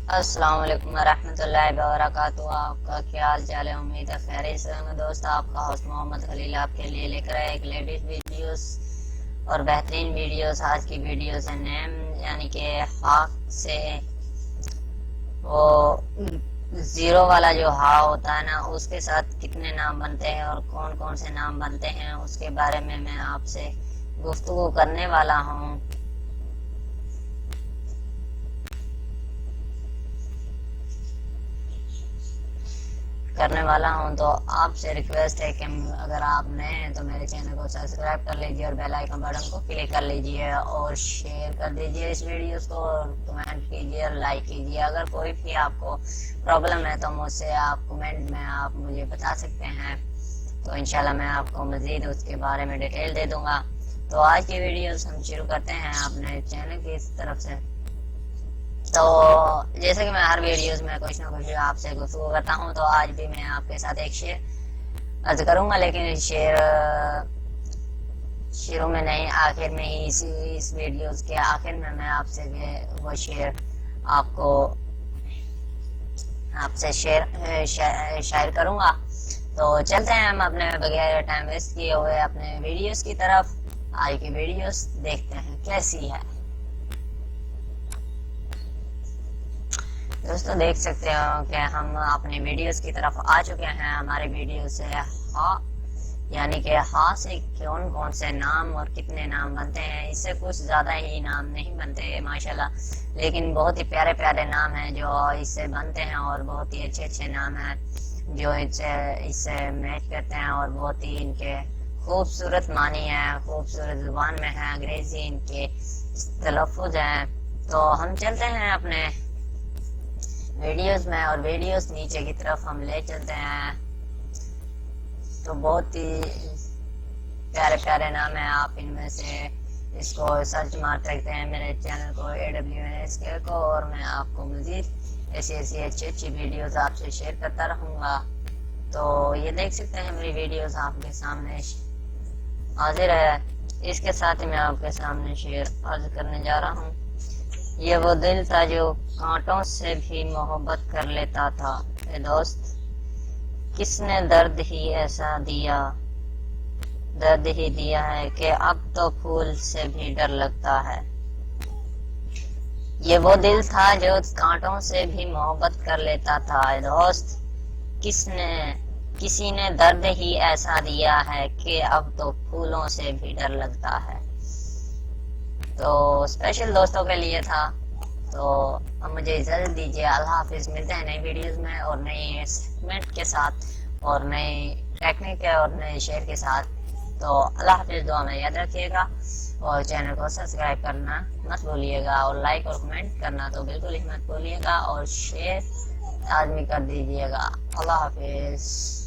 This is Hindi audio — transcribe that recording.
अस्सलाम वालेकुम रहमतुल्लाहि व बरकातुहू। आपका क्या हाल चाल है? उम्मीद है खैरियत से होंगे। दोस्त, आपका होस्ट मोहम्मद खलील आपके लिए लेकर आए एक लेटेस्ट वीडियोस और बेहतरीन वीडियोस। आज की वीडियोस है नेम यानी कि हाक से वो जीरो वाला जो हा होता है ना, उसके साथ कितने नाम बनते हैं और कौन कौन से नाम बनते हैं उसके बारे में मैं आपसे गुफ्तगू करने वाला हूँ। तो आपसे रिक्वेस्ट है कि अगर आप नए हैं तो मेरे चैनल को सब्सक्राइब कर लीजिए और बेल आइकन बटन को क्लिक कर लीजिए और शेयर कर दीजिए इस वीडियोस को और कमेंट कीजिए और लाइक कीजिए। अगर कोई भी आपको प्रॉब्लम है तो मुझसे आप कमेंट में आप मुझे बता सकते हैं, तो इंशाल्लाह मैं आपको मजीद उसके बारे में डिटेल दे दूंगा। तो आज की वीडियोस हम शुरू करते हैं अपने चैनल की तरफ से। तो जैसे कि मैं हर वीडियोस में कुछ ना कुछ आपसे गुफ्तगू करता हूँ, तो आज भी मैं आपके साथ एक शेर अर्ज करूंगा, लेकिन शेर शुरू में नहीं, आखिर में ही इस वीडियोस के आखिर में मैं आपसे वो शेर आपको आपसे शायर करूंगा। तो चलते हैं हम अपने बगैर टाइम वेस्ट किए हुए अपने वीडियोस की तरफ। आज की वीडियोस देखते हैं कैसी है। दोस्तों, देख सकते हो कि हम अपनी वीडियोस की तरफ आ चुके हैं। हमारे वीडियो से हा यानी कि हा से कौन कौन से नाम और कितने नाम बनते हैं, इससे कुछ ज्यादा ही नाम नहीं बनते माशाल्लाह, लेकिन बहुत ही प्यारे प्यारे नाम हैं जो इससे बनते हैं और बहुत ही अच्छे अच्छे नाम हैं जो इससे मैच करते हैं और बहुत ही इनके खूबसूरत मानी है, खूबसूरत जुबान में है, अंग्रेजी इनके तलफ़ुज़ हैं। तो हम चलते हैं अपने वीडियोस में और वीडियोस नीचे की तरफ हम ले चलते हैं। तो बहुत ही प्यारे प्यारे नाम है, आप इनमें से इसको सर्च मार सकते हैं मेरे चैनल को AWNSK को, और मैं आपको मजीद ऐसी ऐसी अच्छी अच्छी वीडियोस आपसे शेयर करता रहूँगा। तो ये देख सकते हैं मेरी वीडियोस आपके सामने हाजिर है। इसके साथ ही मैं आपके सामने शेयर अर्ज करने जा रहा हूँ। ये वो दिल था जो कांटों से भी मोहब्बत कर लेता था, ए दोस्त किसने दर्द ही ऐसा दिया, दर्द ही दिया है कि अब तो फूल से भी डर लगता है। ये वो दिल था जो कांटों से भी मोहब्बत कर लेता था, ए दोस्त किसी ने दर्द ही ऐसा दिया है कि अब तो फूलों से भी डर लगता है। तो स्पेशल दोस्तों के लिए था। तो अब मुझे इजाजत दीजिए, अल्लाह हाफिज। मिलते हैं नई वीडियोस में और नई सेगमेंट के साथ और नई टेक्निक और नए शेयर के साथ। तो अल्लाह हाफिज, दुआ में याद रखिएगा और चैनल को सब्सक्राइब करना मत भूलिएगा और लाइक और कमेंट करना तो बिल्कुल ही मत भूलिएगा और शेयर आदमी कर दीजिएगा। अल्लाह हाफिज।